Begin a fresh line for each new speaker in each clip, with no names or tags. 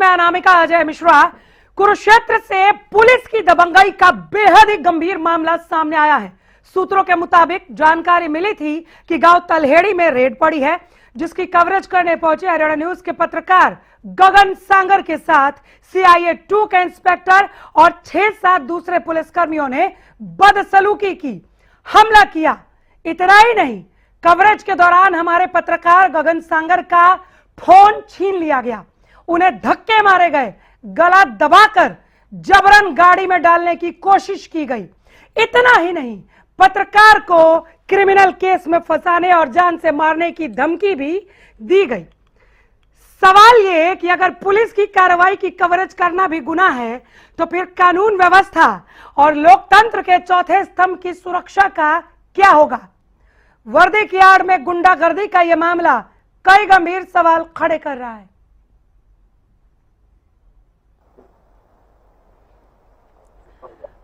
मैं अनामिका अजय मिश्रा। कुरुक्षेत्र से पुलिस की दबंगई का बेहद ही गंभीर मामला सामने आया है। सूत्रों के मुताबिक जानकारी मिली थी कि गांव तलहेड़ी में रेड पड़ी है, जिसकी कवरेज करने पहुंचे हरियाणा न्यूज के पत्रकार गगन सांगर के साथ CIA 2 के इंस्पेक्टर और 6-7 दूसरे पुलिसकर्मियों ने बदसलूकी की, हमला किया। इतना ही नहीं, कवरेज के दौरान हमारे पत्रकार गगन सांगर का फोन छीन लिया गया, उन्हें धक्के मारे गए, गला दबाकर जबरन गाड़ी में डालने की कोशिश की गई। इतना ही नहीं, पत्रकार को क्रिमिनल केस में फंसाने और जान से मारने की धमकी भी दी गई। सवाल यह कि अगर पुलिस की कार्रवाई की कवरेज करना भी गुनाह है, तो फिर कानून व्यवस्था और लोकतंत्र के चौथे स्तंभ की सुरक्षा का क्या होगा? वर्दी की आड़ में गुंडागर्दी का यह मामला कई गंभीर सवाल खड़े कर रहा है।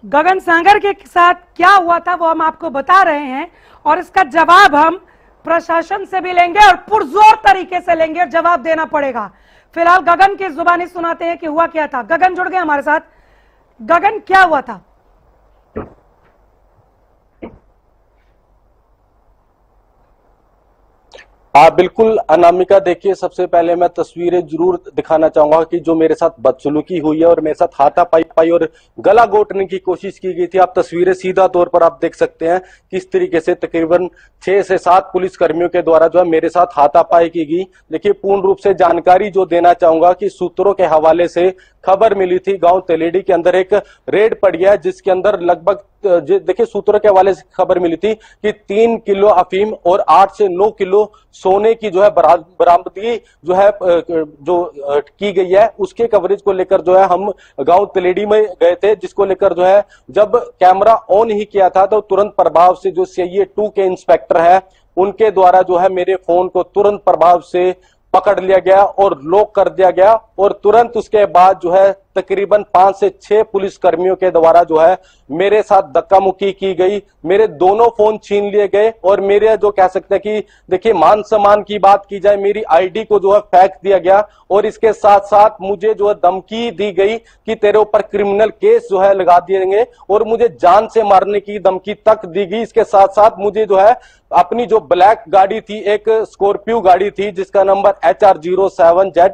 गगन सांगर के साथ क्या हुआ था वो हम आपको बता रहे हैं, और इसका जवाब हम प्रशासन से भी लेंगे और पुरजोर तरीके से लेंगे और जवाब देना पड़ेगा। फिलहाल गगन की जुबानी सुनाते हैं कि हुआ क्या था। गगन जुड़ गए हमारे साथ। गगन, क्या हुआ था?
हाँ बिल्कुल अनामिका, देखिए सबसे पहले मैं तस्वीरें जरूर दिखाना चाहूंगा कि जो मेरे साथ बदसलूकी हुई है और मेरे साथ हाथापाई और गला घोटने की कोशिश की गई थी। आप तस्वीरें सीधा तौर पर आप देख सकते हैं किस तरीके से तकरीबन 6 से 7 पुलिसकर्मियों के द्वारा जो है मेरे साथ हाथापाई की गई। देखिए पूर्ण रूप से जानकारी जो देना चाहूंगा कि सूत्रों के हवाले से खबर मिली थी, गांव तलेडी के अंदर एक रेड पड़ी है, जिसके अंदर लगभग देखिए सूत्रों के हवाले से खबर मिली थी कि 3 किलो अफीम और 8 से 9 किलो सोने की जो है बरामदगी जो है की गई है। उसके कवरेज को लेकर जो है हम गांव तलेडी में गए थे, जिसको लेकर जो है जब कैमरा ऑन ही किया था तो तुरंत प्रभाव से जो CIA 2 के इंस्पेक्टर है उनके द्वारा जो है मेरे फोन को तुरंत प्रभाव से पकड़ लिया गया और लॉक कर दिया गया। और तुरंत उसके बाद जो है तकरीबन 5 से 6 पुलिसकर्मियों के द्वारा जो है मेरे साथ धक्का मुक्की की गई, मेरे दोनों फोन छीन लिए गए और मेरे जो कह सकते हैं कि देखिए मान सम्मान की बात की जाए, मेरी ID को जो है फेंक दिया गया और इसके साथ साथ मुझे जो है धमकी दी गई कि तेरे ऊपर क्रिमिनल केस जो है लगा दिएंगे और मुझे जान से मारने की धमकी तक दी गई। इसके साथ साथ मुझे जो है अपनी जो ब्लैक गाड़ी थी, एक स्कॉर्पियो गाड़ी थी जिसका नंबर HR07Z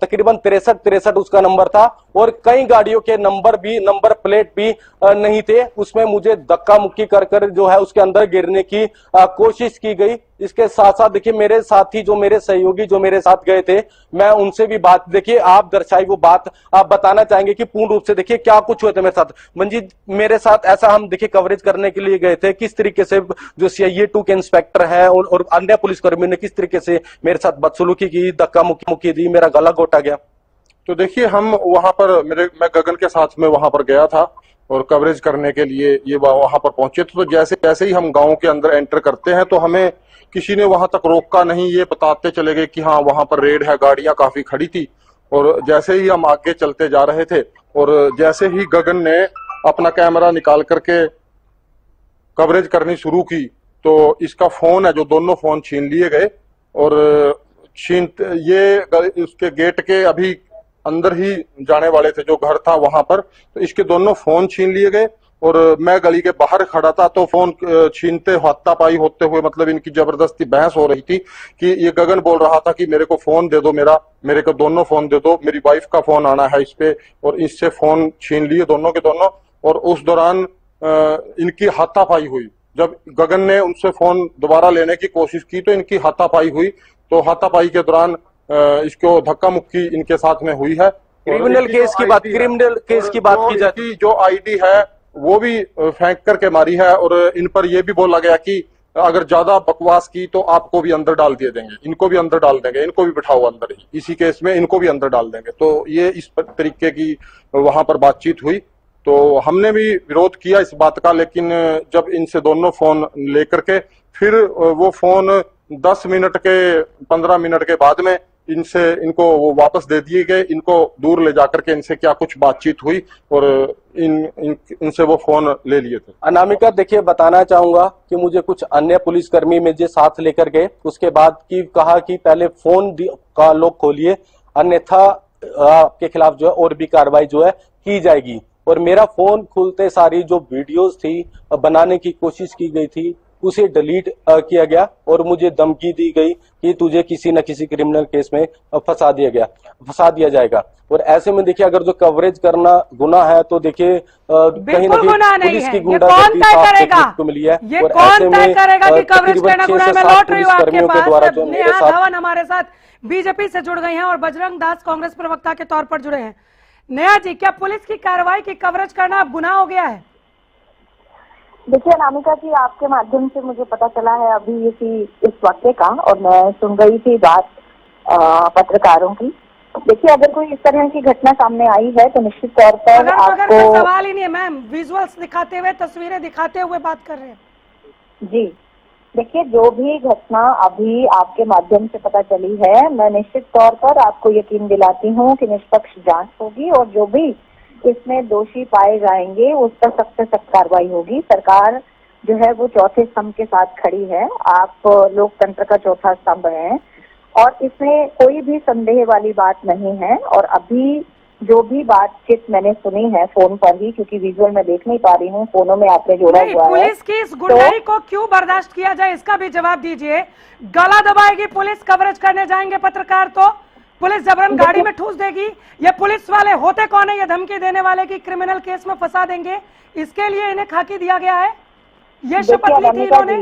तकरीबन 63 उसका नंबर था और कई गाड़ियों के नंबर प्लेट भी नहीं थे, उसमें मुझे धक्का मुक्की कर जो है उसके अंदर गिरने की कोशिश की गई। इसके साथ साथ देखिए मेरे साथी जो मेरे सहयोगी जो मेरे साथ गए थे, मैं उनसे भी बात देखिए आप दर्शाई वो बात आप बताना चाहेंगे कि पूर्ण रूप से देखिए क्या कुछ हुआ था मेरे साथ। मंजीत, मेरे साथ ऐसा हम देखिए कवरेज करने के लिए गए थे, किस तरीके से जो CIA 2 के इंस्पेक्टर है और अन्य पुलिसकर्मियों ने किस तरीके से मेरे साथ बदसलूकी की, धक्का मुक्की दी, मेरा गला घोटा गया।
तो देखिए हम वहां पर मैं गगन के साथ में वहां पर गया था और कवरेज करने के लिए ये वहां पर पहुंचे थे। तो जैसे ही हम गांव के अंदर एंटर करते हैं तो हमें किसी ने वहां तक रोका नहीं, ये बताते चले गए कि हाँ वहां पर रेड है, गाड़ियां काफी खड़ी थी। और जैसे ही हम आगे चलते जा रहे थे और जैसे ही गगन ने अपना कैमरा निकाल करके कवरेज करनी शुरू की तो इसका फोन है जो दोनों फोन छीन लिए गए और ये उसके गेट के अभी अंदर ही जाने वाले थे, जो घर था वहां पर, तो इसके दोनों फोन छीन लिए गए और मैं गली के बाहर खड़ा था तो फोन छीनते हाथापाई होते हुए मतलब इनकी जबरदस्ती बहस हो रही थी कि ये गगन बोल रहा था कि मेरे को फोन दे दो, मेरे को दोनों फोन दे दो, मेरी वाइफ का फोन आना है इस पे, और इससे फोन छीन लिए दोनों के दोनों। और उस दौरान इनकी हाथापाई हुई। जब गगन ने उनसे फोन दोबारा लेने की कोशिश की तो इनकी हाथापाई हुई। तो हाथापाई के दौरान इसको धक्का मुक्की इनके साथ में हुई है।
क्रिमिनल केस की बात की जाती,
जो ID है वो भी फेंक करके मारी है और इन पर यह भी बोला गया कि अगर ज्यादा बकवास की तो आपको भी अंदर डाल दिए देंगे, इनको भी अंदर डाल देंगे, इनको भी बिठाओ अंदर ही, इसी केस में इनको भी अंदर डाल देंगे। तो ये इस तरीके की वहां पर बातचीत हुई। तो हमने भी विरोध किया इस बात का, लेकिन जब इनसे दोनों फोन लेकर के फिर वो फोन 10 मिनट के 15 मिनट के बाद में इनको वो वापस दे दिए गए। इनको दूर ले जाकर के इनसे क्या कुछ बातचीत हुई और इनसे वो फोन ले लिए थे।
अनामिका, देखिए बताना चाहूंगा कि मुझे कुछ अन्य पुलिसकर्मी मुझे साथ लेकर गए, उसके बाद की कहा कि पहले फोन का लॉक खोलिए अन्यथा आपके खिलाफ जो है और भी कार्रवाई जो है की जाएगी। और मेरा फोन खुलते सारी जो वीडियोस थी बनाने की कोशिश की गई थी उसे डिलीट किया गया और मुझे धमकी दी गई कि तुझे किसी न किसी क्रिमिनल केस में फंसा दिया जाएगा। और ऐसे में देखिए अगर जो कवरेज करना गुनाह है तो देखिए कहीं ना
बिल्कुल गुनाह
कहीं
नहीं
पुलिस
है।
की
ये
गुंडागर्दी
कौन तय
साफ
करेगा?
देखने को मिली है।
ये
और
कौन
ऐसे
तय
में
करेगा कि कवरेज
तकरीबन
करना
6
गुनाह
से
है? मैं
7
लौट रही हूँ आपके
पुलिसकर्मियों के
पास।
द्वारा जो मेरे
नेहा
साथ
धवन हमारे साथ बीजेपी से जुड़ गई हैं और बजरंग दास कांग्रेस प्रवक्ता के तौर पर जुड़े हैं। नेहा जी, क्या पुलिस की कार्रवाई की कवरेज करना अब गुनाह हो गया है?
देखिए अनामिका जी, आपके माध्यम से मुझे पता चला है अभी इस वाक्य का, और मैं सुन रही थी बात पत्रकारों की। देखिए अगर कोई इस तरह की घटना सामने आई है तो निश्चित तौर पर
अगर मगर
आपको
का सवाल ही नहीं है मैम, विजुअल्स दिखाते हुए, तस्वीरें दिखाते हुए बात कर रहे हैं।
जी देखिए, जो भी घटना अभी आपके माध्यम से पता चली है, मैं निश्चित तौर पर आपको यकीन दिलाती हूँ कि निष्पक्ष जांच होगी और जो भी इसमें दोषी पाए जाएंगे उस पर सख्त से सख्त कार्रवाई होगी। सरकार जो है वो चौथे स्तंभ के साथ खड़ी है। आप लोकतंत्र का चौथा स्तंभ है और इसमें कोई भी संदेह वाली बात नहीं है। और अभी जो भी बातचीत मैंने सुनी है फोन पर ही, क्योंकि विजुअल में देख नहीं पा रही हूँ, फोनों में आपने जोड़ा
नहीं,
हुआ है।
पुलिस की इस गुंडाई को क्यों बर्दाश्त किया जाए, इसका भी जवाब दीजिए। गला दबाएगी पुलिस, कवरेज करने जाएंगे पत्रकार तो पुलिस जबरन गाड़ी में ठूस देगी। ये पुलिस वाले होते कौन है ये धमकी देने वाले की क्रिमिनल केस में फंसा देंगे? इसके लिए इन्हें खाकी दिया गया है, ये शपथ ली थी इन्होंने।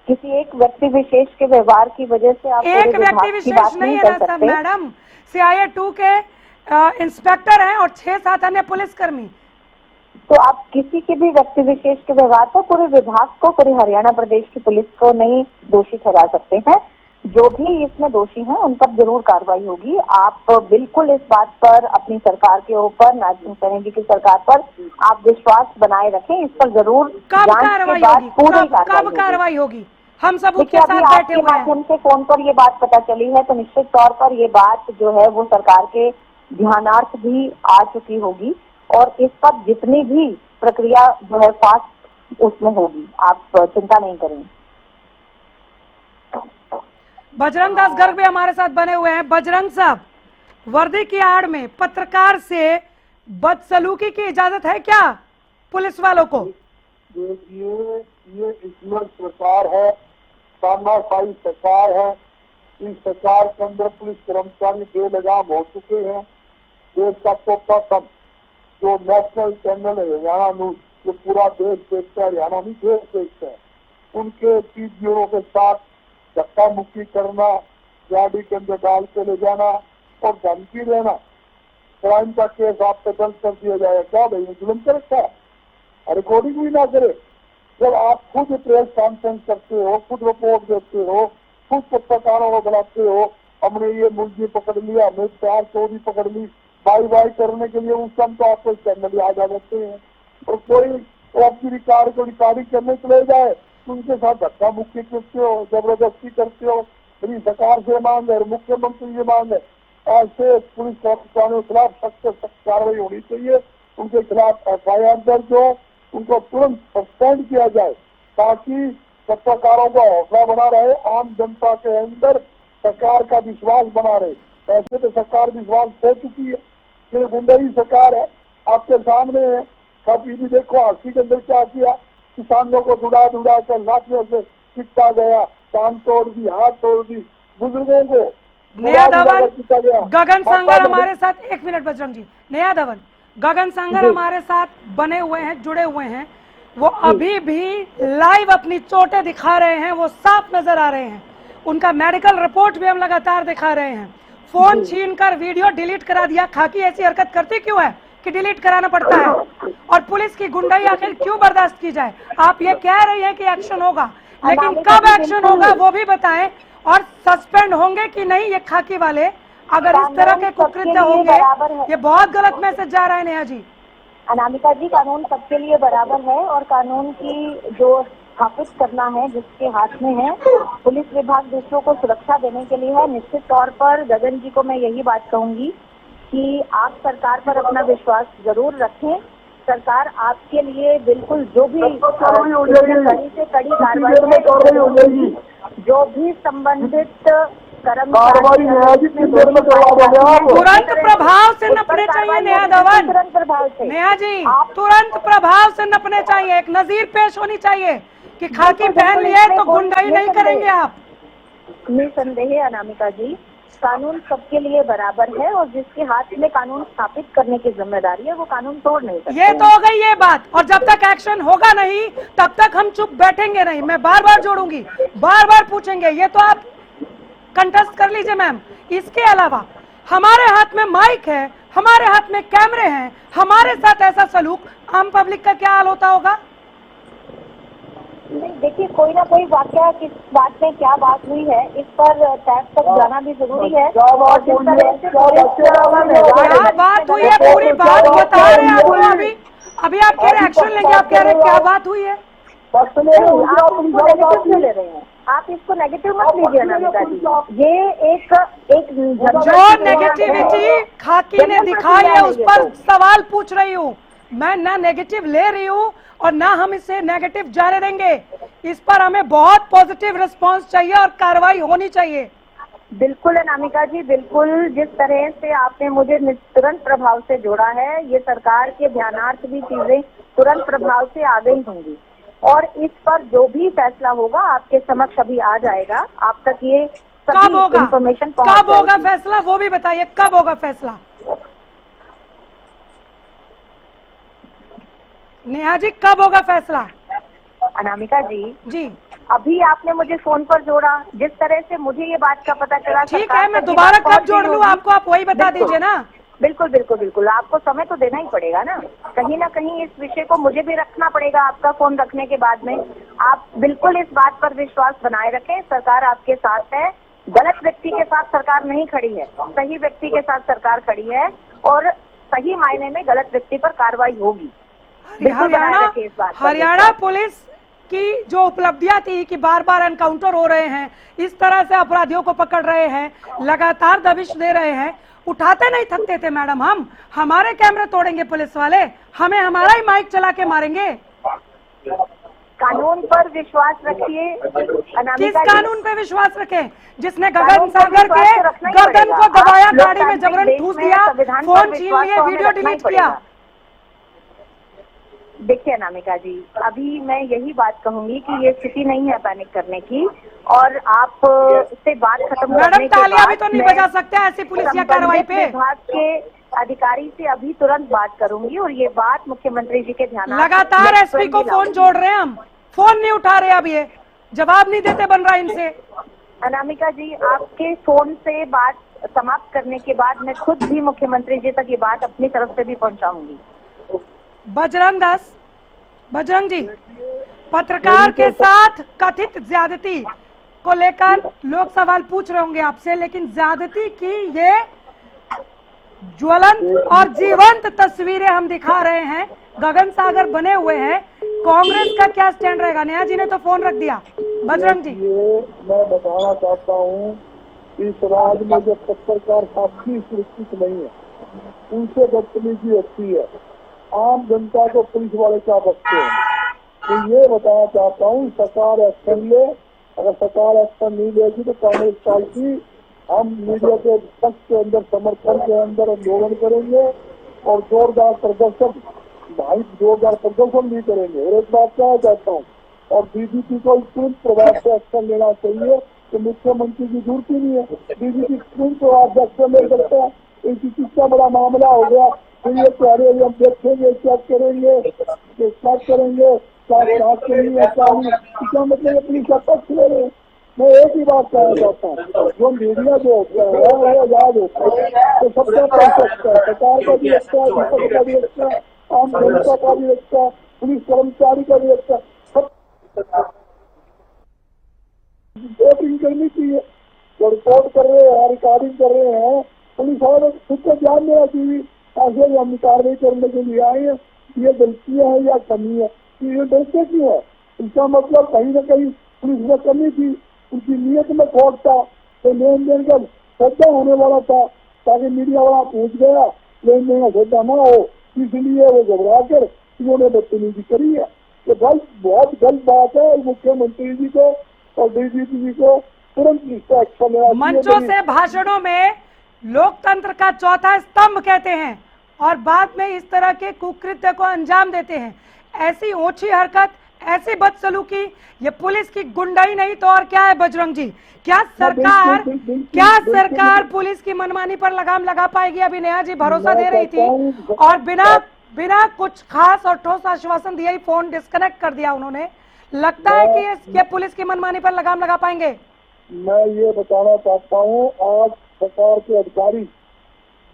किसी एक व्यक्ति विशेष के व्यवहार की वजह से आप
एक व्यक्ति विशेष नहीं है ना सब मैडम, CIA 2 के इंस्पेक्टर हैं और 6-7 अन्य पुलिसकर्मी।
तो आप किसी के भी व्यक्ति विशेष के व्यवहार पर पूरे विभाग को, पूरे हरियाणा प्रदेश की पुलिस को नहीं दोषी ठहरा सकते हैं। जो भी इसमें दोषी हैं उन पर जरूर कार्रवाई होगी। आप बिल्कुल इस बात पर अपनी सरकार के ऊपर, नाजिम सैनी जी की सरकार पर आप विश्वास बनाए रखें। इस पर जरूर
कब कार्रवाई होगी? कब कार्रवाई होगी? हम सब उसके साथ बैठे हुए हैं।
माध्यम से फोन पर ये बात पता चली है तो निश्चित तौर पर ये बात जो है वो सरकार के ध्यानार्थ भी आ चुकी होगी और इस पर जितनी भी प्रक्रिया जो है फास्ट उसमें होगी। आप चिंता नहीं करें।
बजरंग दास गर्ग भी हमारे साथ बने हुए हैं। बजरंग साहब, वर्दी की आड़ में पत्रकार से बदसलूकी की इजाजत है क्या पुलिस वालों को?
ये इसमें सरकार है, तानाशाही सरकार है। इस सरकार के अंदर पुलिस कर्मचारी बेलगाम हो चुके हैं। देश का प्रथम जो नेशनल चैनल है हरियाणा न्यूज, जो पूरा देश देखता है, हरियाणा नहीं देश देखता है, उनके चीफ ब्यूरो के साथ धक्का मुक्की करना, गाड़ी के अंदर डाल के ले जाना और धमकी देना, क्राइम का केस आप पे दर्ज कर दिया जाएगा। क्या भाई जुल्म कर रखा है? रिकॉर्डिंग भी ना करे। जब आप खुद प्रेस कॉन्फ्रेंस करते हो, खुद रिपोर्ट देते हो, खुद पत्रकारों को बुलाते हो, हमने ये मुलजिम पकड़ लिया, हमने 4 चोरी पकड़ ली, बाई करने के लिए उस समय तो आपको चैनल आ जाते हैं। और कोई अपनी रिकॉर्डिंग करने चले जाए उनके साथ धक्का मुक्की करते हो, जबरदस्ती करते हो। मेरी सरकार से मांग है, मुख्यमंत्री से मांग है, ऐसे पुलिस कर्मचारियों के खिलाफ सख्त से सख्त कार्रवाई होनी चाहिए। उनके खिलाफ FIR दर्ज हो, उनको तुरंत सस्पेंड किया जाए ताकि पत्रकारों का हौसला बना रहे, आम जनता के अंदर सरकार का विश्वास बना रहे। ऐसे तो सरकार विश्वास खो चुकी है, ये गुंडाई सरकार है, आपके सामने है। कभी भी देखो हाथी के अंदर क्या किया, किसानों को दुड़ा कर लाठियों से पिटा गया, कान तोड़ दी, हाथ तोड़ दी, बुजुर्गों को
नेहा धवन, गगन सांगर हमारे साथ, 1 मिनट बजरंग जी। नेहा धवन, गगन सांगर हमारे साथ बने हुए हैं, जुड़े हुए हैं। वो अभी भी लाइव अपनी चोटें दिखा रहे हैं, वो साफ नजर आ रहे हैं। उनका मेडिकल रिपोर्ट भी हम लगातार दिखा रहे हैं। फोन छीनकर वीडियो डिलीट करा दिया। खाकी ऐसी हरकत करती क्यों है कि डिलीट कराना पड़ता है? और पुलिस की गुंडाई आखिर क्यों बर्दाश्त की जाए? आप ये कह रही हैं कि एक्शन होगा, लेकिन कब एक्शन होगा वो भी बताएं। और सस्पेंड होंगे कि नहीं ये खाकी वाले अगर इस तरह के कुकृत्य होंगे? ये बहुत गलत मैसेज जा रहा है नेहा जी।
अनामिका जी, कानून सबके लिए बराबर है और कानून की जो स्थापित करना है जिसके हाथ में है, पुलिस विभाग दूसरों को सुरक्षा देने के लिए है। निश्चित तौर पर गगन जी को मैं यही बात कहूंगी कि आप सरकार पर अपना विश्वास जरूर रखें। सरकार आपके लिए बिल्कुल जो भी कड़ी से कड़ी कार्रवाई है, जो भी संबंधित
कार्रवाई न्यायाधीश की देर में करवा दोगे आप?
तुरंत प्रभाव से नपने चाहिए न्याय धवन।
तुरंत प्रभाव से
नेहा जी, तुरंत प्रभाव से नपने चाहिए, एक नजीर पेश होनी चाहिए कि खाकी पहन लिए तो गुंडाई नहीं करेंगे आप।
निसंदेह अनामिका जी, कानून सबके लिए बराबर है और जिसके हाथ में कानून स्थापित करने की जिम्मेदारी है वो कानून तोड़ नहीं सकता।
ये तो हो गई ये बात, और जब तक एक्शन होगा नहीं तब तक हम चुप बैठेंगे नहीं। मैं बार बार जोड़ूंगी, बार बार पूछेंगे, ये तो आप कंटेस्ट कर लीजिए मैम। इसके अलावा हमारे हाथ में माइक है, हमारे हाथ में कैमरे हैं, हमारे साथ ऐसा सलूक आम पब्लिक का क्या हाल होता होगा?
नहीं, देखिए कोई ना कोई वाकया किस बात में क्या बात हुई है इस पर टैग तक जाना भी जरूरी है। और जिस तरह से
क्या बात हुई है पूरी बात बता रहे हैं आपको। अभी आप कह रहे एक्शन लेंगे, आप कह रहे हैं क्या बात हुई है?
आप इसको नेगेटिव क्यों ले रहे हैं? आप इसको नेगेटिव मत लीजिए अनामिका जी। ये एक
जो नेगेटिविटी खाकी ने दिखाई है उस पर सवाल पूछ रही हूँ मैं। ना नेगेटिव ले रही हूँ और ना हम इसे नेगेटिव जाने देंगे। इस पर हमें बहुत पॉजिटिव रिस्पांस चाहिए और कार्रवाई होनी चाहिए।
बिल्कुल अनामिका जी, बिल्कुल। जिस तरह से आपने मुझे तुरंत प्रभाव से जोड़ा है, ये सरकार के ध्यानार्थ भी चीजें तुरंत प्रभाव से आ गई होंगी और इस पर जो भी फैसला होगा आपके समक्ष अभी आ जाएगा। आप तक ये
कब होगा?
इन्फॉर्मेशन
कब होगा फैसला, वो भी बताइए, कब होगा फैसला? नेहा जी, कब होगा फैसला?
अनामिका जी,
जी
अभी आपने मुझे फोन पर जोड़ा, जिस तरह से मुझे ये बात का पता चला।
ठीक है, मैं दोबारा कब जोड़ लूँ आपको, आप वही बता दीजिए ना।
बिल्कुल बिल्कुल बिल्कुल, आपको समय तो देना ही पड़ेगा ना कहीं इस विषय को मुझे भी रखना पड़ेगा। आपका फोन रखने के बाद में आप बिल्कुल इस बात पर विश्वास बनाए रखें, सरकार आपके साथ है। गलत व्यक्ति के साथ सरकार नहीं खड़ी है, सही व्यक्ति के साथ सरकार खड़ी है और सही मायने में गलत व्यक्ति पर कार्रवाई होगी।
हरियाणा पुलिस की जो उपलब्धियां थी कि बार बार एनकाउंटर हो रहे हैं, इस तरह से अपराधियों को पकड़ रहे हैं, लगातार दबिश दे रहे हैं, उठाते नहीं थकते थे मैडम। हम हमारे कैमरे तोड़ेंगे पुलिस वाले, हमें हमारा ही माइक चला के मारेंगे।
कानून पर विश्वास रखिए।
किस कानून पे विश्वास रखें? जिसने गगन सागर के गर्दन को दबाया, गाड़ी में जबरन ठूस दिया, फोन छीन लिए, वीडियो डिलीट किया।
देखिए अनामिका जी, अभी मैं यही बात कहूंगी कि ये स्थिति नहीं है पैनिक करने की और आप से बात खत्म
मैडम तालियां भी तो नहीं बजा सकते ऐसी पुलिसिया कार्रवाई पे।
विभाग के अधिकारी से अभी तुरंत बात करूंगी और ये बात मुख्यमंत्री जी के ध्यान।
लगातार एसपी को फोन जोड़ रहे हैं हम, फोन नहीं उठा रहे, अब ये जवाब नहीं देते बन रहा इनसे।
अनामिका जी, आपके फोन से बात समाप्त करने के बाद मैं खुद भी मुख्यमंत्री जी तक ये बात अपनी तरफ से भी पहुंचाऊंगी।
बजरंग जी, पत्रकार के साथ कथित ज्यादती को लेकर लोग सवाल पूछ रहे होंगे आपसे, लेकिन ज्यादती की ये ज्वलंत और जीवंत तस्वीरें हम दिखा रहे हैं, गगन सागर बने हुए हैं। कांग्रेस का क्या स्टैंड रहेगा? नेहा जी ने तो फोन रख दिया। बजरंग जी,
ये मैं बताना चाहता हूँ, इस राज्य में जब पत्रकार साथी सुरक्षित नहीं है, उनसे बदतमीजी होती है, आम जनता को पुलिस वाले क्या बचते हैं। तो ये बताना चाहता हूँ, सरकार एक्शन ले। अगर सरकार एक्शन नहीं लेगी तो कांग्रेस पार्टी हम मीडिया के पक्ष के अंदर, समर्थन के अंदर आंदोलन करेंगे और जोरदार प्रदर्शन भी करेंगे। और एक बात कहना चाहता हूँ, और डीजीपी को तुरंत प्रभाव से एक्शन लेना चाहिए। तो मुख्यमंत्री की जरूरत ही नहीं है, डीजीपी तुरंत प्रभाव से एक्शन ले सकता है। इनकी कितना बड़ा मामला हो गया, फिर ये प्यारे हम देखेंगे, चेक करेंगे, क्या मतलब पुलिस का पक्ष ले रहे हैं। मैं एक ही बात कहना चाहता हूँ, जो मीडिया जो होता है वो याद होता है तो सबका कर सकता है, सरकार का भी रखता है, विपक्ष का भी रखता है, आम जनता का भी रखता है, पुलिस कर्मचारी का भी रखता है। सब वोटिंग करनी चाहिए, जो रिपोर्ट कर रहे हैं, रिकॉर्डिंग कर रहे हैं, पुलिस वाले खुद को ध्यान देना चाहिए। ऐसे हम कार्रवाई करने के लिए आए हैं, ये गलतियां है या कमी है, ये डरते क्यों है? इसका मतलब कहीं न कहीं पुलिस में कमी थी, उनकी नीयत में खोट था, तो लेन देन का सौदा होने वाला था, ताकि मीडिया वाला पहुंच गया, लेन देन का सौदा न हो, इसलिए वो घबरा कर उन्होंने बदतमीजी करी है। तो बहुत गलत बात है मुख्यमंत्री जी को और डीजीपी जी को तुरंत इस पर एक्शन लेना चाहिए।
मंचों से भाषणों में लोकतंत्र का चौथा स्तंभ कहते हैं और बाद में इस तरह के कुकृत्य को अंजाम देते हैं। ऐसी ओछी हरकत, ऐसी बदसलूकी, ये पुलिस की गुंडाई नहीं तो और क्या है बजरंग जी? क्या सरकार पुलिस की मनमानी पर लगाम लगा पाएगी? अभी नेहा जी भरोसा दे रही थी और बिना कुछ खास और ठोस आश्वासन दिए ही फोन डिस्कनेक्ट कर दिया उन्होंने। लगता है कि ये पुलिस की मनमानी पर लगाम लगा पाएंगे?
मैं ये बताना चाहता हूँ, आज सरकार के अधिकारी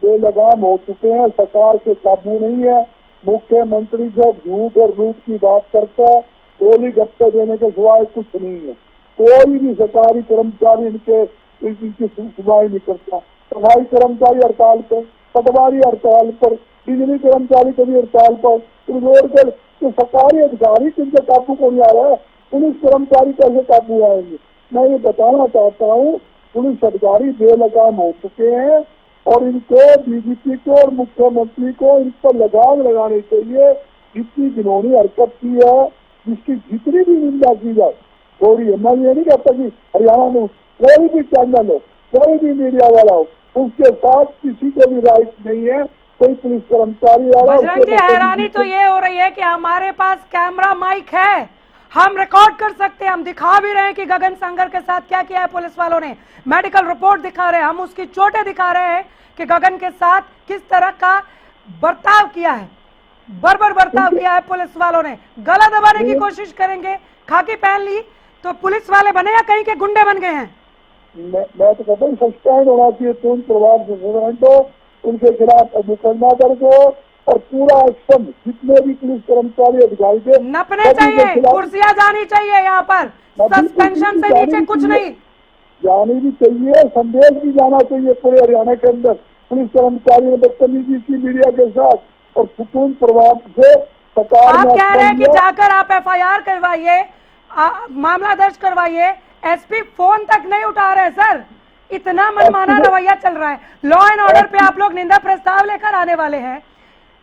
बेलगाम हो चुके हैं, सरकार के काबू नहीं है। मुख्यमंत्री जब झूठ और लूट की बात करता है, गोली गप्पे देने के सिवाय कुछ नहीं है। कोई भी सरकारी कर्मचारी इनकी सुनवाई नहीं करता। सफाई कर्मचारी हड़ताल पर, पटवारी हड़ताल पर, बिजली कर्मचारी कभी हड़ताल पर, रोड पर, तो सरकारी अधिकारी जिनके काबू को नहीं आ रहा है, पुलिस कर्मचारी कैसे काबू आएंगे? मैं ये बताना चाहता हूँ, पुलिस अधिकारी बेलगाम हो चुके हैं और इनको, डीजीपी को और मुख्यमंत्री को इन पर लगाम लगानी चाहिए। जितनी जिन्होंने हरकत की है, जिसकी जितनी भी निंदा की जाए थोड़ी है। मैं ये नहीं कहता कि हरियाणा में कोई भी चैनल हो, कोई भी मीडिया वाला हो, उसके साथ किसी को भी राइट नहीं है। कोई पुलिस कर्मचारी
बजरंग जी, हैरानी तो ये हो रही है कि हमारे पास कैमरा माइक है, हम रिकॉर्ड कर सकते हैं, हम दिखा भी रहे हैं कि गगन संगर के साथ क्या किया है पुलिस वालों ने। मेडिकल रिपोर्ट दिखा रहे हैं, हम उसकी चोटें दिखा रहे हैं कि गगन के साथ किस तरह का बर्ताव किया है, बर्बर बर्ताव किया है पुलिस वालों ने। गला दबाने की कोशिश करेंगे, खाकी पहन ली तो पुलिस वाले बने या कहीं के गुंडे बन गए हैं?
मैं तो कहता हूँ सस्पेंड होना चाहिए, तुरंत प्रभाव से सस्पेंड हो, उनके खिलाफ मुकदमा दर्ज हो और पूरा एक्शन जितने भी पुलिस कर्मचारी अधिकारी थे
नपने चाहिए, कुर्सियां जानी चाहिए यहाँ पर, सस्पेंशन से नीचे कुछ नहीं
जानी भी चाहिए। संदेश भी जाना चाहिए पूरे हरियाणा के अंदर, पुलिस कर्मचारी ने बदतमीजी की मीडिया के साथ और सुकून प्रभाव से सरकार।
आप कह रहे हैं कि जाकर आप FIR करवाइए, मामला दर्ज करवाइए, SP फोन तक नहीं उठा रहे सर, इतना मनमाना रवैया चल रहा है। लॉ एंड ऑर्डर पे आप लोग निंदा प्रस्ताव लेकर आने वाले हैं,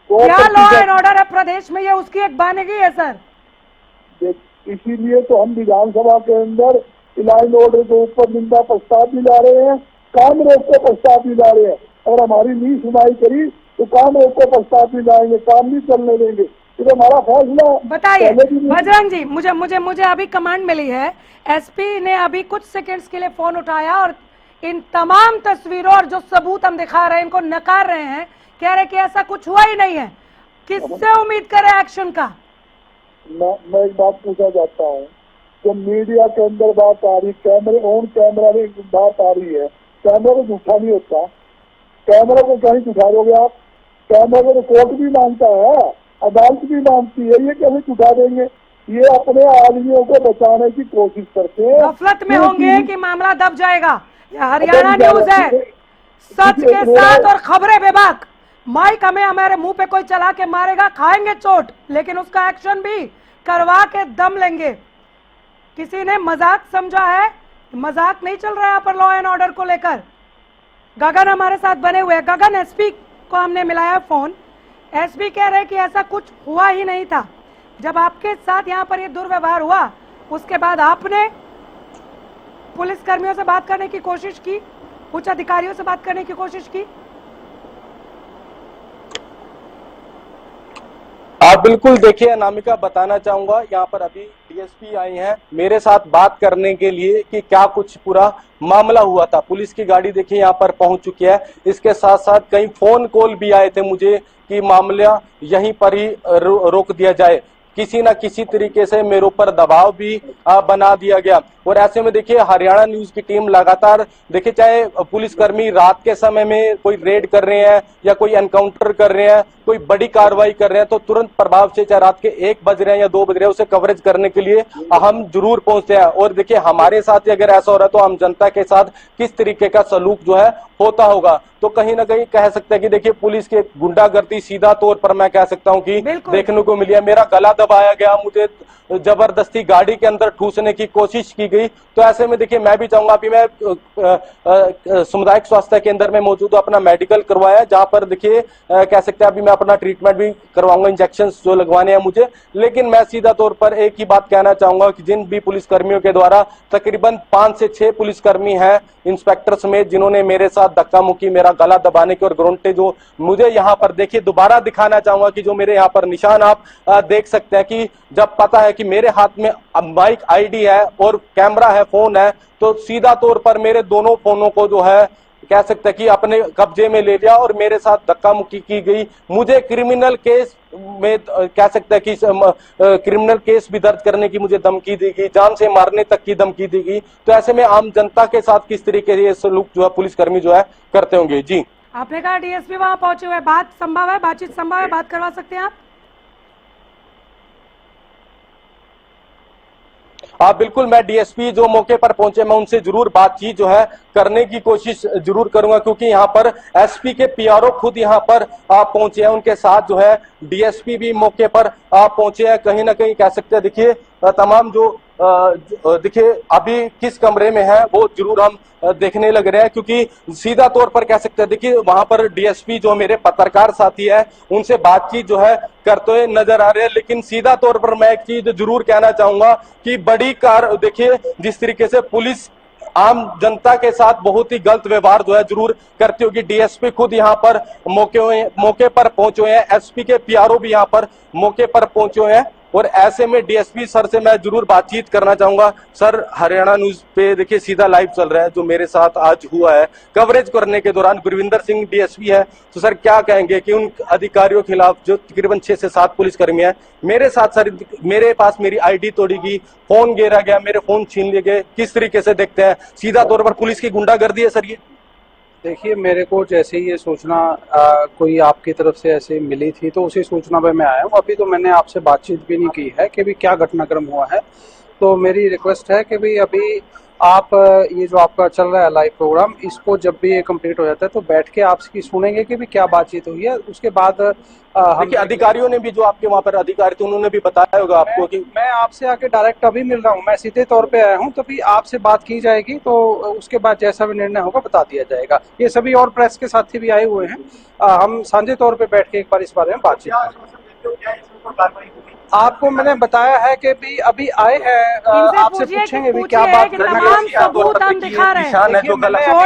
क्या लॉ एंड ऑर्डर है प्रदेश में? ये उसकी एक बानगी है सर।
इसीलिए तो हम विधानसभा के अंदर लॉ एंड ऑर्डर के ऊपर निंदा प्रस्ताव भी ला रहे हैं, काम रोक के प्रस्ताव भी ला रहे हैं। और हमारी नहीं सुनवाई करी तो काम रोक के प्रस्ताव भी लाएंगे, काम नहीं चलने देंगे। तो हमारा फैसला।
बताइए बजरंग जी, मुझे अभी कमांड मिली है, SP ने अभी कुछ सेकंड्स के लिए फोन उठाया और इन तमाम तस्वीरों और जो सबूत हम दिखा रहे हैं इनको नकार रहे हैं, कह रहे कि ऐसा कुछ हुआ ही नहीं है। किससे उम्मीद करें एक्शन का?
मैं एक बात पूछना चाहता हूँ, जो मीडिया के अंदर बात आ रही, कैमरे ऑन कैमरा में बात आ रही है, कैमरा को झूठा नहीं होता, कैमरा को कहीं झूठा दोगे आप? कैमरा को तो कोर्ट भी मानता है, अदालत भी मानती है, ये कैसे झूठा देंगे? ये अपने आदमियों को बचाने की कोशिश करते हैं।
गफलत में होंगे कि मामला दब जाएगा। हरियाणा न्यूज है, सच के साथ और खबरें बेबाक। माइक हमें हमारे मुंह पे कोई चला के मारेगा, खाएंगे चोट, लेकिन उसका एक्शन भी करवा के दम लेंगे। किसी ने मजाक समझा है, मजाक नहीं चल रहा है यहाँ पर लॉ एंड ऑर्डर को लेकर। गगन हमारे साथ बने हुए हैं। गगन, SP को हमने मिलाया फोन, SP कह रहे कि ऐसा कुछ हुआ ही नहीं था। जब आपके साथ यहाँ पर ये दुर्व्यवहार हुआ, उसके बाद आपने पुलिस कर्मियों से बात करने की कोशिश की, उच्च अधिकारियों से बात करने की कोशिश की?
आप बिल्कुल देखिए अनामिका, बताना चाहूंगा यहाँ पर अभी DSP आई हैं मेरे साथ बात करने के लिए कि क्या कुछ पूरा मामला हुआ था। पुलिस की गाड़ी देखिए यहाँ पर पहुंच चुकी है। इसके साथ साथ कई फोन कॉल भी आए थे मुझे कि मामला यहीं पर ही रोक दिया जाए। किसी ना किसी तरीके से मेरे ऊपर दबाव भी बना दिया गया। और ऐसे में देखिए हरियाणा न्यूज की टीम लगातार, देखिए चाहे पुलिसकर्मी रात के समय में कोई रेड कर रहे हैं या कोई एनकाउंटर कर रहे हैं, कोई बड़ी कार्रवाई कर रहे हैं, तो तुरंत प्रभाव से चाहे रात के 1 बज रहे हैं या 2 बज रहे हैं, उसे कवरेज करने के लिए हम जरूर पहुंचते हैं। और देखिए हमारे साथ ही अगर ऐसा हो रहा है तो हम जनता के साथ किस तरीके का सलूक जो है होता होगा। तो कहीं ना कहीं कह सकते हैं कि देखिए पुलिस के गुंडागर्दी सीधा तौर पर मैं कह सकता हूं कि देखने को मिली है। मेरा गला दबाया गया, मुझे जबरदस्ती गाड़ी के अंदर ठूसने की कोशिश की गई। तो ऐसे में देखिए मैं भी चाहूंगा, अभी मैं सामुदायिक स्वास्थ्य केंद्र में मौजूद अपना मेडिकल करवाया, जहां पर देखिए कह सकते हैं अभी मैं अपना ट्रीटमेंट भी करवाऊंगा, इंजेक्शन जो लगवाने हैं मुझे। लेकिन मैं सीधा तौर पर एक ही बात कहना चाहूंगा कि जिन भी पुलिस कर्मियों के द्वारा तकरीबन 5 से 6 पुलिसकर्मी हैं, इंस्पेक्टर समेत, जिन्होंने मेरे साथ धक्का मुक्की, मेरा गला दबाने की और ग्रोंटे जो मुझे यहाँ पर देखिए दोबारा दिखाना चाहूंगा कि जो मेरे यहाँ पर निशान आप देख सकते हैं कि जब पता है कि मेरे हाथ में माइक आईडी है और कैमरा है, फोन है, तो सीधा तौर पर मेरे दोनों फोनों को जो है कह सकते हैं कि अपने कब्जे में ले लिया और मेरे साथ धक्का मुक्की की गई। मुझे क्रिमिनल केस में कह सकते हैं कि क्रिमिनल केस भी दर्ज करने की मुझे धमकी दी गई, जान से मारने तक की धमकी दी गई। तो ऐसे में आम जनता के साथ किस तरीके से ये सलूक जो है पुलिसकर्मी जो है करते होंगे। जी,
आपने कहा डीएसपी वहां पहुंचे हुए, बात संभव है, बातचीत संभव है, बात करवा सकते हैं आप?
हाँ बिल्कुल, मैं डीएसपी जो मौके पर पहुंचे मैं उनसे जरूर बातचीत जो है करने की कोशिश जरूर करूंगा, क्योंकि यहाँ पर एसपी के पीआरओ खुद यहाँ पर पहुंचे हैं, उनके साथ जो है डीएसपी भी मौके पर पहुंचे हैं। कहीं ना कहीं कह सकते हैं देखिए तमाम जो देखिए अभी किस कमरे में है वो जरूर हम देखने लग रहे हैं, क्योंकि सीधा तौर पर कह सकते हैं देखिए वहां पर डीएसपी जो मेरे पत्रकार साथी है उनसे बातचीत जो है करते हुए नजर आ रहे हैं। लेकिन सीधा तौर पर मैं एक चीज जरूर कहना चाहूंगा कि बड़ी कार देखिए जिस तरीके से पुलिस आम जनता के साथ बहुत ही गलत व्यवहार जो है जरूर करती होगी। डीएसपी खुद यहाँ पर मौके पर पहुंचे हुए हैं, एसपी के पीआरओ भी यहाँ पर मौके पर पहुंचे हुए हैं। और ऐसे में डीएसपी सर से मैं जरूर बातचीत करना चाहूंगा। सर, हरियाणा न्यूज पे देखिए सीधा लाइव चल रहा है, जो मेरे साथ आज हुआ है कवरेज करने के दौरान गुरविंदर सिंह डीएसपी है, तो सर क्या कहेंगे कि उन अधिकारियों के खिलाफ जो तकरीबन 6 से 7 पुलिसकर्मी हैं, मेरे साथ सर मेरे पास मेरी आईडी तोड़ी गई, फोन गिरा गया, मेरे फोन छीन लिए गए, किस तरीके से देखते हैं? सीधा तौर पर पुलिस की गुंडागर्दी है सर ये।
देखिए, मेरे को जैसे ही ये सूचना कोई आपकी तरफ से ऐसे मिली थी तो उसी सूचना पे मैं आया हूँ। अभी तो मैंने आपसे बातचीत भी नहीं की है कि भी क्या घटनाक्रम हुआ है। तो मेरी रिक्वेस्ट है कि भी अभी आप ये जो आपका चल रहा है लाइव प्रोग्राम, इसको जब भी ये कंप्लीट हो जाता है तो बैठ के आप इसकी सुनेंगे कि भी क्या बातचीत हुई है। उसके बाद
देखिए अधिकारियों ने भी, जो आपके वहाँ पर अधिकारी थे, उन्होंने भी बताया होगा आपको कि
मैं आपसे आके डायरेक्ट अभी मिल रहा हूँ, मैं सीधे तौर पे आया हूँ, तभी आपसे बात की जाएगी। तो उसके बाद जैसा भी निर्णय होगा बता दिया जाएगा। ये सभी और प्रेस के साथी भी आए हुए हैं, हम साझे तौर पे बैठ के एक बार इस बारे में बातचीत करेंगे। आपको मैंने बताया है कि भी अभी आए हैं, आपसे पूछेंगे भी क्या बात
तमाम सबूत हम दिखा रहे हैं।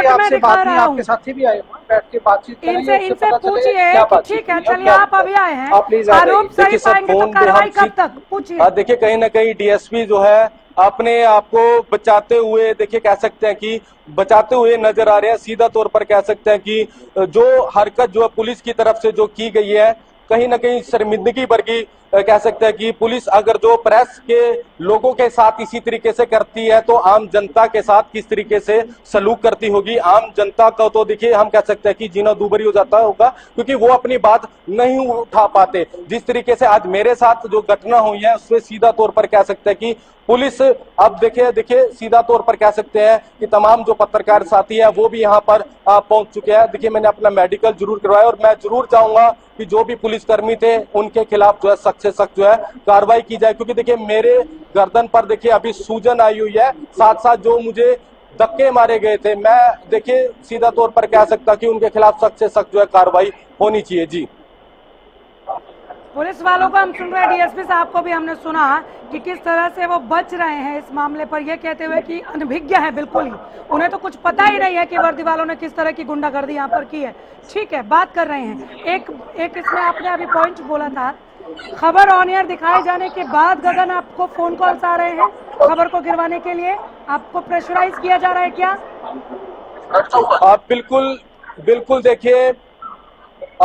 आपसे बात नहीं, आपके साथी भी आए हुए, बैठ के बातचीत
इनसे पूछिए। ठीक है, चलिए आप अभी आए हैं, आरोप सही पाएंगे तो कार्रवाई कब तक? पूछिए।
देखिए कहीं ना कहीं डीएसपी जो है अपने आप को बचाते हुए, देखिए कह सकते हैं कि बचाते हुए नजर आ रहे हैं। सीधा तौर पर कह सकते हैं कि जो हरकत जो है पुलिस की तरफ से जो की गई है, कहीं ना कहीं शर्मिंदगी भर की कह सकते हैं कि पुलिस अगर जो प्रेस के लोगों के साथ इसी तरीके से करती है तो आम जनता के साथ किस तरीके से सलूक करती होगी। आम जनता का तो देखिए हम कह सकते हैं कि जीना दूभरी हो जाता होगा, क्योंकि वो अपनी बात नहीं उठा पाते। जिस तरीके से आज मेरे साथ जो घटना हुई है उसमें सीधा तौर पर कह सकते हैं कि पुलिस अब देखिए सीधा तौर पर कह सकते हैं कि तमाम जो पत्रकार साथी है वो भी यहाँ पर पहुंच चुके हैं। देखिए मैंने अपना मेडिकल जरूर करवाया और मैं जरूर चाहूंगा कि जो भी पुलिसकर्मी थे उनके खिलाफ जो है सख्त से सख्त जो है कार्रवाई की जाए, क्योंकि देखिए मेरे गर्दन पर देखिए अभी सूजन आई हुई है, साथ साथ जो मुझे धक्के मारे गए थे, मैं देखिए सीधा तौर पर कह सकता कि उनके खिलाफ सख्त से सख्त जो है कार्रवाई होनी चाहिए। जी,
पुलिस वालों को हम सुन रहे हैं, डीएसपी साहब को भी हमने सुना कि किस तरह से वो बच रहे हैं इस मामले पर, ये कहते हुए कि अनभिज्ञ है बिल्कुल ही, उन्हें तो कुछ पता ही नहीं है कि वर्दी वालों ने किस तरह की गुंडागर्दी यहाँ पर की है। ठीक है, बात कर रहे हैं। एक इसमें आपने अभी पॉइंट बोला था, खबर ऑन एयर दिखाए जाने के बाद गगन आपको फोन कॉल्स आ रहे हैं खबर को गिरवाने के लिए, आपको प्रेशराइज किया जा रहा है क्या?
बिल्कुल देखिए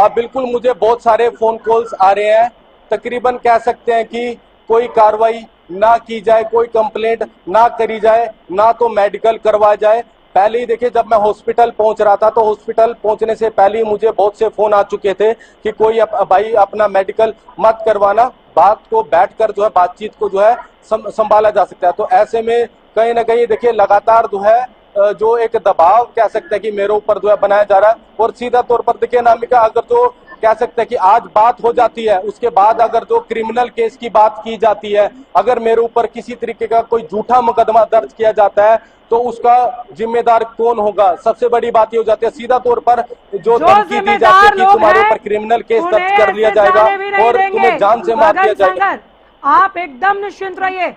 बिल्कुल मुझे बहुत सारे फोन कॉल्स आ रहे हैं। तकरीबन कह सकते हैं कि कोई कार्रवाई ना की जाए, कोई कंप्लेंट ना करी जाए, ना तो मेडिकल करवाया जाए। पहले ही देखिए जब मैं हॉस्पिटल पहुंच रहा था तो हॉस्पिटल पहुंचने से पहले ही मुझे बहुत से फोन आ चुके थे कि कोई भाई अपना मेडिकल मत करवाना, बात को बैठकर जो है बातचीत को जो है संभाला जा सकता है। तो ऐसे में कहीं ना कहीं देखिए लगातार जो है जो एक दबाव कह सकते हैं कि मेरे ऊपर जो है बनाया जा रहा है। और सीधा तौर पर देखिए अनामिका, अगर जो कह सकते हैं कि आज बात हो जाती है, उसके बाद अगर जो क्रिमिनल केस की बात की जाती है, अगर मेरे ऊपर किसी तरीके का कोई झूठा मुकदमा दर्ज किया जाता है तो उसका जिम्मेदार कौन होगा? सबसे बड़ी बात ये हो जाती है सीधा तौर पर जो धमकी दी जाती है कि तुम्हारे ऊपर क्रिमिनल केस दर्ज कर लिया जाएगा और तुम्हें जान से मार दिया जाएगा।
आप एकदम निश्चिंत रहिए,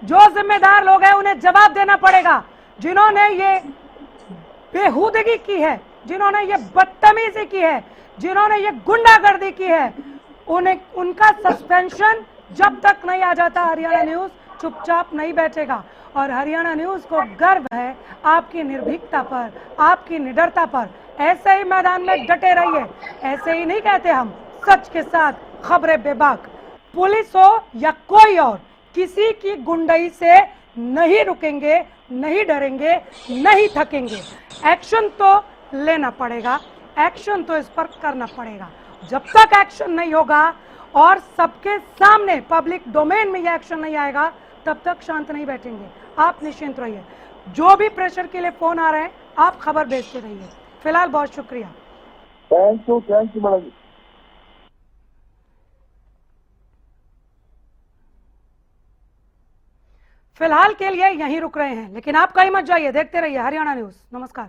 जो जिम्मेदार लोग हैं उन्हें जवाब देना पड़ेगा। जिन्होंने ये बेहूदगी की है, जिन्होंने ये बदतमीजी की है, जिन्होंने ये गुंडागर्दी की है, उन्हें उनका सस्पेंशन जब तक नहीं आ जाता हरियाणा न्यूज चुपचाप नहीं बैठेगा। और हरियाणा न्यूज को गर्व है आपकी निर्भीकता पर, आपकी निडरता पर। ऐसे ही मैदान में डटे रहिए। ऐसे ही नहीं कहते हम, सच के साथ खबरें बेबाक। पुलिस हो या कोई और, किसी की गुंडई से नहीं रुकेंगे, नहीं डरेंगे, नहीं थकेंगे। एक्शन तो लेना पड़ेगा, एक्शन तो इस पर करना पड़ेगा। जब तक एक्शन नहीं होगा और सबके सामने पब्लिक डोमेन में यह एक्शन नहीं आएगा, तब तक शांत नहीं बैठेंगे। आप निश्चिंत रहिए। जो भी प्रेशर के लिए फोन आ रहे हैं, आप खबर भेजते रहिए। फिलहाल बहुत शुक्रिया।
थैंक यू मैडम जी।
फिलहाल के लिए यहीं रुक रहे हैं, लेकिन आप कहीं मत जाइए, देखते रहिए हरियाणा न्यूज। नमस्कार।